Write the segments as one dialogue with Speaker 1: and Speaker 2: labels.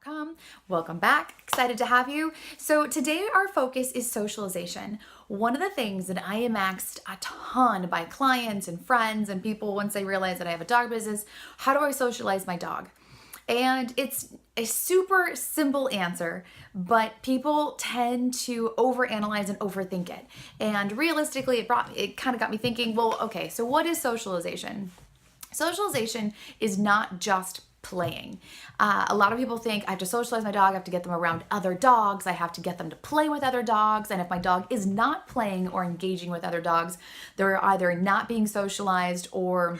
Speaker 1: socialization.com. Welcome back. Excited to have you. So today our focus is socialization. One of the things that I am asked a ton by clients and friends and people once they realize that I have a dog business, how do I socialize my dog? And it's a super simple answer, but people tend to overanalyze and overthink it. And realistically, it kind of got me thinking, well, okay, so what is socialization? Socialization is not just playing. A lot of people think I have to socialize my dog, I have to get them around other dogs, I have to get them to play with other dogs, and if my dog is not playing or engaging with other dogs, they're either not being socialized or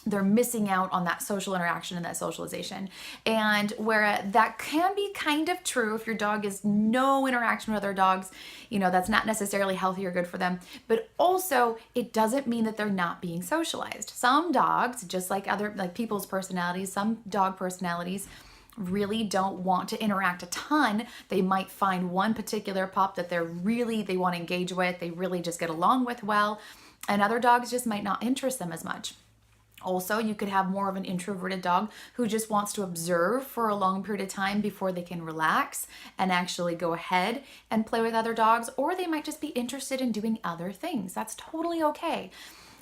Speaker 1: they're missing out on that social interaction and that socialization. And where that can be kind of true if your dog is no interaction with other dogs, that's not necessarily healthy or good for them. But also, it doesn't mean that they're not being socialized. Some dogs, just like people's personalities, some dog personalities really don't want to interact a ton. They might find one particular pup that they want to engage with, they really just get along with well, and other dogs just might not interest them as much. Also, you could have more of an introverted dog who just wants to observe for a long period of time before they can relax and actually go ahead and play with other dogs, or they might just be interested in doing other things. That's totally okay.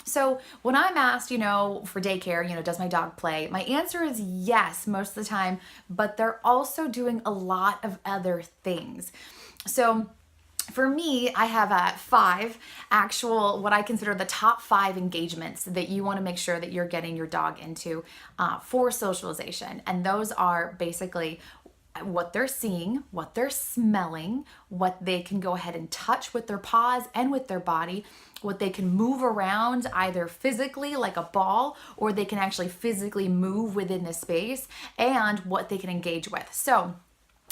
Speaker 1: So when I'm asked, for daycare, does my dog play? My answer is yes, most of the time, but they're also doing a lot of other things. So for me, I have 5 actual, what I consider the top 5 engagements that you want to make sure that you're getting your dog into for socialization. And those are basically what they're seeing, what they're smelling, what they can go ahead and touch with their paws and with their body, what they can move around either physically like a ball, or they can actually physically move within the space, and what they can engage with. So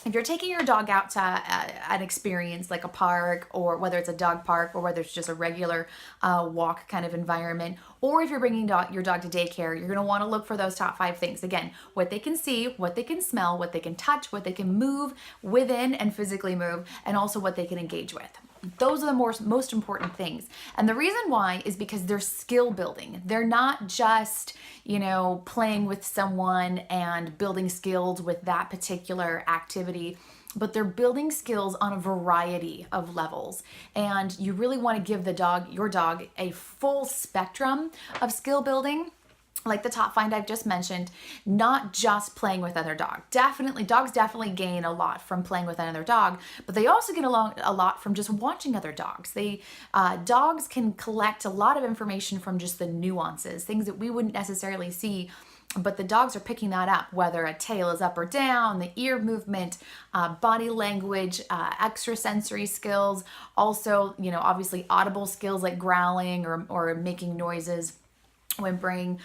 Speaker 1: if you're taking your dog out to an experience like a park, or whether it's a dog park, or whether it's just a regular walk kind of environment, or if you're bringing your dog to daycare, you're going to want to look for those top 5 things. Again, what they can see, what they can smell, what they can touch, what they can move within and physically move, and also what they can engage with. Those are the most important things. And the reason why is because they're skill building. They're not just, playing with someone and building skills with that particular activity, but they're building skills on a variety of levels. And you really want to give your dog a full spectrum of skill building, like the top 5 I've just mentioned, not just playing with other dogs. Dogs definitely gain a lot from playing with another dog, but they also get along a lot from just watching other dogs. Dogs can collect a lot of information from just the nuances, things that we wouldn't necessarily see, but the dogs are picking that up, whether a tail is up or down, the ear movement, body language, extrasensory skills, also, obviously audible skills like growling or making noises, whimpering,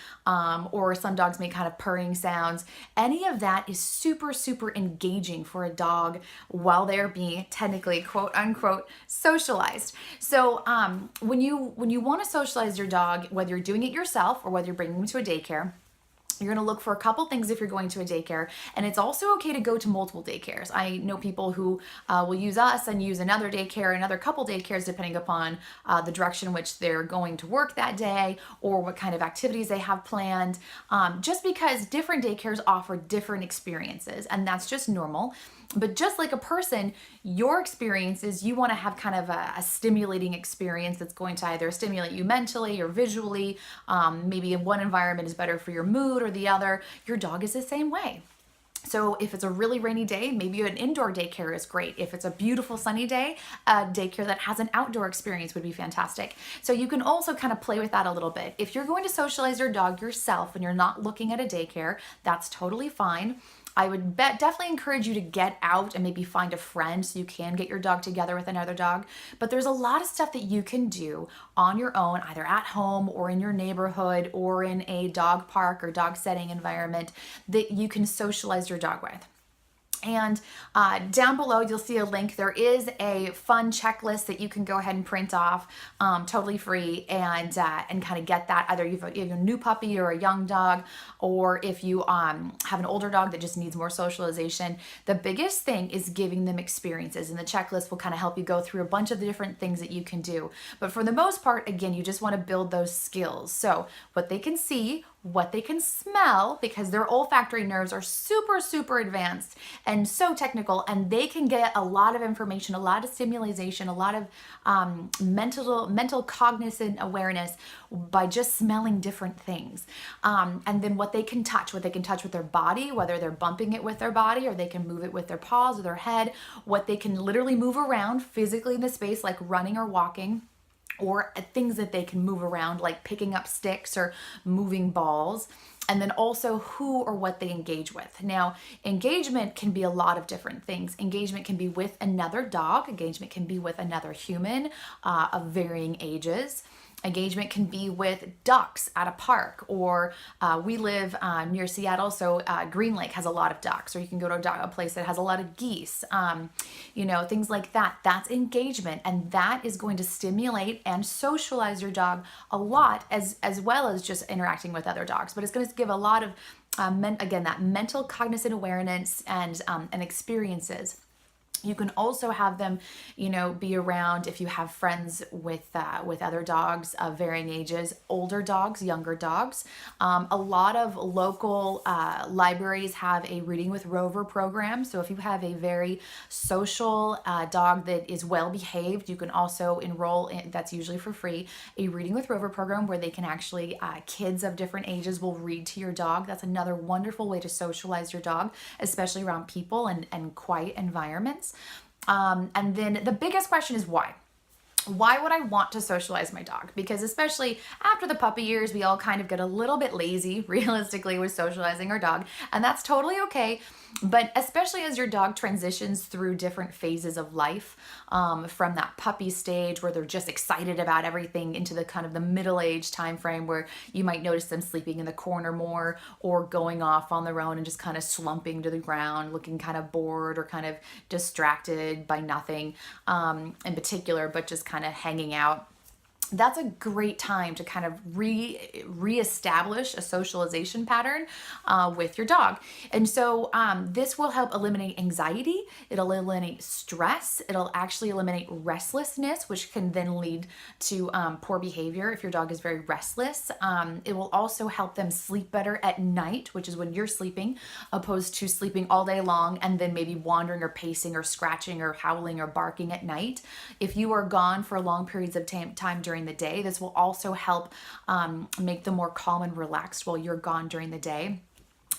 Speaker 1: or some dogs make kind of purring sounds. Any of that is super, super engaging for a dog while they're being technically, quote unquote, socialized. So when you want to socialize your dog, whether you're doing it yourself or whether you're bringing them to a daycare, you're going to look for a couple things if you're going to a daycare, and it's also okay to go to multiple daycares. I know people who will use us and use another daycare, another couple daycares, depending upon the direction in which they're going to work that day or what kind of activities they have planned, just because different daycares offer different experiences, and that's just normal. But just like a person, your experiences, you want to have kind of a stimulating experience that's going to either stimulate you mentally or visually. Maybe one environment is better for your mood or the other. Your dog is the same way. So if it's a really rainy day, maybe an indoor daycare is great. If it's a beautiful sunny day, a daycare that has an outdoor experience would be fantastic. So you can also kind of play with that a little bit. If you're going to socialize your dog yourself and you're not looking at a daycare, that's totally fine. I would definitely encourage you to get out and maybe find a friend so you can get your dog together with another dog. But there's a lot of stuff that you can do on your own, either at home or in your neighborhood or in a dog park or dog setting environment that you can socialize your dog with. And down below, you'll see a link. There is a fun checklist that you can go ahead and print off, totally free, and kind of get that. Either you have a new puppy or a young dog, or if you have an older dog that just needs more socialization. The biggest thing is giving them experiences, and the checklist will kind of help you go through a bunch of the different things that you can do. But for the most part, again, you just want to build those skills. So what they can see, what they can smell, because their olfactory nerves are super, super advanced and so technical, and they can get a lot of information, a lot of stimulation, a lot of mental cognizant awareness by just smelling different things. And then what they can touch with their body, whether they're bumping it with their body or they can move it with their paws or their head, what they can literally move around physically in the space, like running or walking, or things that they can move around, like picking up sticks or moving balls. And then also who or what they engage with. Now, engagement can be a lot of different things. Engagement can be with another dog. Engagement can be with another human of varying ages. Engagement can be with ducks at a park, or we live near Seattle, so Green Lake has a lot of ducks, or you can go to a place that has a lot of geese, things like that. That's engagement, and that is going to stimulate and socialize your dog a lot, as well as just interacting with other dogs. But it's going to give a lot of, that mental cognizant awareness and experiences. You can also have them, be around if you have friends with other dogs of varying ages, older dogs, younger dogs. A lot of local libraries have a Reading with Rover program. So if you have a very social dog that is well behaved, you can also enroll in, that's usually for free, a Reading with Rover program where they can actually, kids of different ages will read to your dog. That's another wonderful way to socialize your dog, especially around people and quiet environments. And then the biggest question is why? Why would I want to socialize my dog? Because especially after the puppy years, we all kind of get a little bit lazy, realistically, with socializing our dog, and that's totally okay. But especially as your dog transitions through different phases of life, from that puppy stage where they're just excited about everything into the kind of the middle-age time frame where you might notice them sleeping in the corner more or going off on their own and just kind of slumping to the ground, looking kind of bored or kind of distracted by nothing in particular, but just kind of hanging out. That's a great time to kind of reestablish a socialization pattern with your dog. And so this will help eliminate anxiety. It'll eliminate stress. It'll actually eliminate restlessness, which can then lead to poor behavior if your dog is very restless. It will also help them sleep better at night, which is when you're sleeping, opposed to sleeping all day long and then maybe wandering or pacing or scratching or howling or barking at night. If you are gone for long periods of time during the day, this will also help make them more calm and relaxed while you're gone during the day.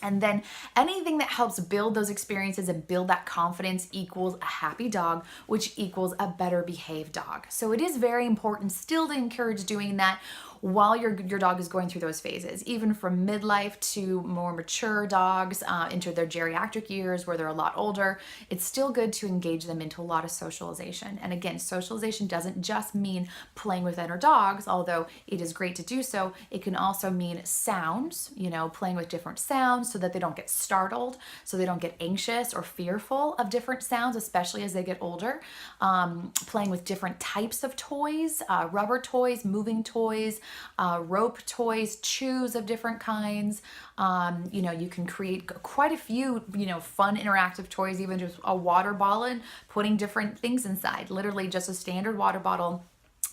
Speaker 1: And then anything that helps build those experiences and build that confidence equals a happy dog, which equals a better behaved dog. So it is very important still to encourage doing that while your dog is going through those phases, even from midlife to more mature dogs into their geriatric years where they're a lot older. It's still good to engage them into a lot of socialization. And again, socialization doesn't just mean playing with other dogs, although it is great to do so. It can also mean sounds, playing with different sounds so that they don't get startled, so they don't get anxious or fearful of different sounds, especially as they get older. Playing with different types of toys, rubber toys, moving toys, rope toys, chews of different kinds. You can create quite a few, fun interactive toys, even just a water bottle and putting different things inside. Literally just a standard water bottle,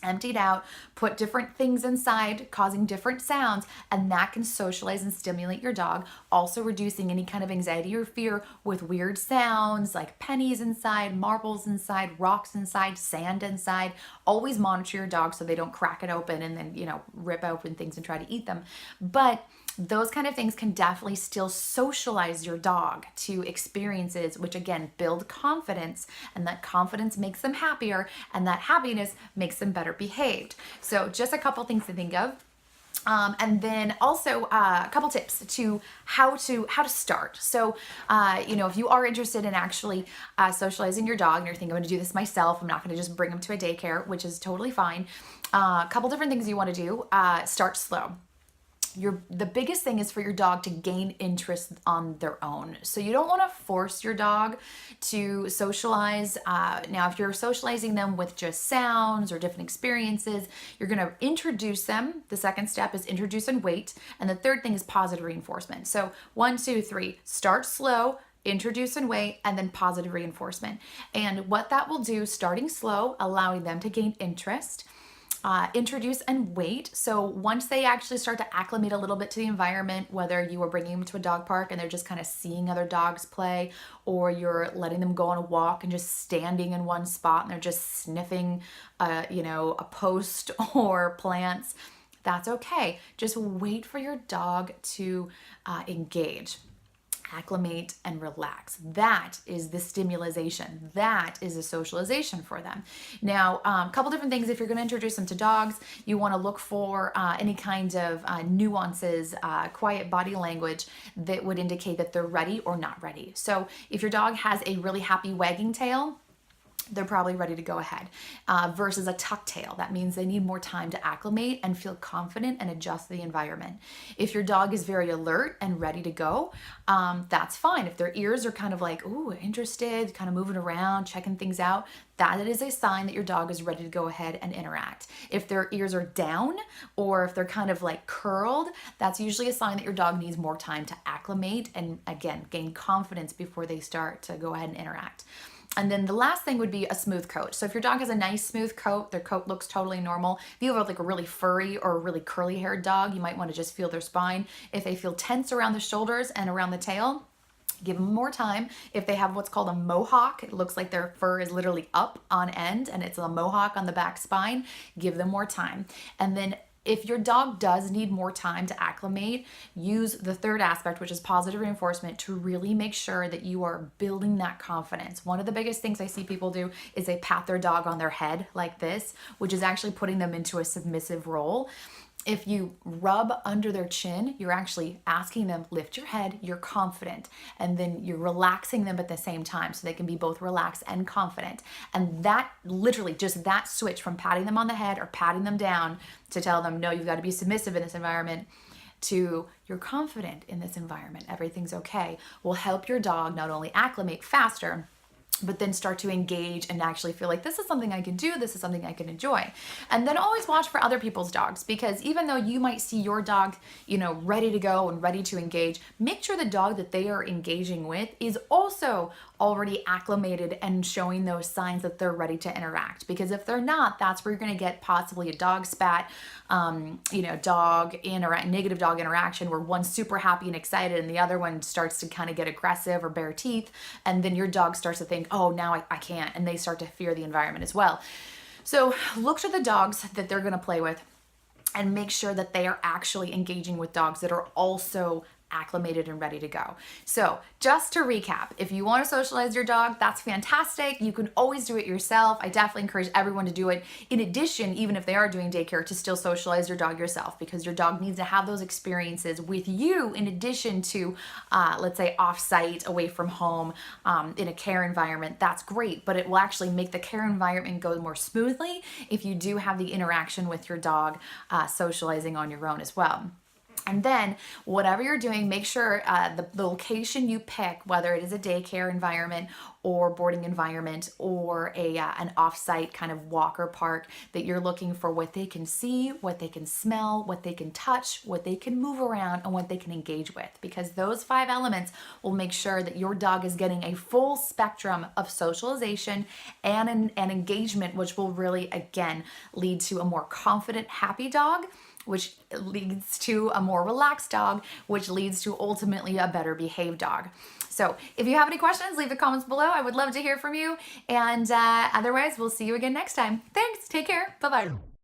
Speaker 1: emptied out, put different things inside, causing different sounds, and that can socialize and stimulate your dog, also reducing any kind of anxiety or fear with weird sounds like pennies inside, marbles inside, rocks inside, sand inside. Always monitor your dog so they don't crack it open and then, rip open things and try to eat them. But those kind of things can definitely still socialize your dog to experiences, which again, build confidence, and that confidence makes them happier, and that happiness makes them better behaved. So just a couple things to think of. And then also a couple tips to how to start. So, if you are interested in actually socializing your dog and you're thinking, I'm going to do this myself, I'm not going to just bring them to a daycare, which is totally fine. A couple different things you want to do. Start slow. The biggest thing is for your dog to gain interest on their own. So you don't want to force your dog to socialize. Now, if you're socializing them with just sounds or different experiences, you're going to introduce them. The second step is introduce and wait. And the third thing is positive reinforcement. So 1, 2, 3, start slow, introduce and wait, and then positive reinforcement. And what that will do, starting slow, allowing them to gain interest, Introduce and wait. So once they actually start to acclimate a little bit to the environment, whether you are bringing them to a dog park and they're just kind of seeing other dogs play, or you're letting them go on a walk and just standing in one spot and they're just sniffing, a post or plants, that's okay. Just wait for your dog to engage, acclimate, and relax. That is the stimulation. That is a socialization for them. Now, a couple different things. If you're going to introduce them to dogs, you want to look for any kind of nuances, quiet body language that would indicate that they're ready or not ready. So if your dog has a really happy wagging tail, they're probably ready to go ahead. Versus a tuck tail. That means they need more time to acclimate and feel confident and adjust to the environment. If your dog is very alert and ready to go, that's fine. If their ears are kind of like, ooh, interested, kind of moving around, checking things out, that is a sign that your dog is ready to go ahead and interact. If their ears are down or if they're kind of like curled, that's usually a sign that your dog needs more time to acclimate and, again, gain confidence before they start to go ahead and interact. And then the last thing would be a smooth coat. So if your dog has a nice smooth coat, their coat looks totally normal. If you have like a really furry or a really curly haired dog, you might want to just feel their spine. If they feel tense around the shoulders and around the tail, give them more time. If they have what's called a mohawk, it looks like their fur is literally up on end and it's a mohawk on the back spine, give them more time. And then if your dog does need more time to acclimate, use the third aspect, which is positive reinforcement, to really make sure that you are building that confidence. One of the biggest things I see people do is they pat their dog on their head like this, which is actually putting them into a submissive role. If you rub under their chin, you're actually asking them, lift your head, you're confident, and then you're relaxing them at the same time so they can be both relaxed and confident. And that literally, just that switch from patting them on the head or patting them down to tell them, no, you've got to be submissive in this environment, to you're confident in this environment, everything's okay, will help your dog not only acclimate faster, but then start to engage and actually feel like this is something I can do, this is something I can enjoy. And then always watch for other people's dogs, because even though you might see your dog, ready to go and ready to engage, make sure the dog that they are engaging with is also already acclimated and showing those signs that they're ready to interact. Because if they're not, that's where you're going to get possibly a dog spat, negative dog interaction where one's super happy and excited and the other one starts to kind of get aggressive or bare teeth. And then your dog starts to think, oh, now I can't. And they start to fear the environment as well. So look to the dogs that they're going to play with and make sure that they are actually engaging with dogs that are also acclimated and ready to go. So just to recap, if you want to socialize your dog, that's fantastic. You can always do it yourself. I definitely encourage everyone to do it. In addition, even if they are doing daycare, to still socialize your dog yourself, because your dog needs to have those experiences with you in addition to, let's say, off-site, away from home, in a care environment. That's great, but it will actually make the care environment go more smoothly if you do have the interaction with your dog socializing on your own as well. And then whatever you're doing, make sure the location you pick, whether it is a daycare environment or boarding environment or an off-site kind of walker park, that you're looking for what they can see, what they can smell, what they can touch, what they can move around, and what they can engage with. Because those 5 elements will make sure that your dog is getting a full spectrum of socialization and an engagement, which will really, again, lead to a more confident, happy dog, which leads to a more relaxed dog, which leads to ultimately a better behaved dog. So if you have any questions, leave the comments below. I would love to hear from you. And otherwise, we'll see you again next time. Thanks. Take care. Bye-bye.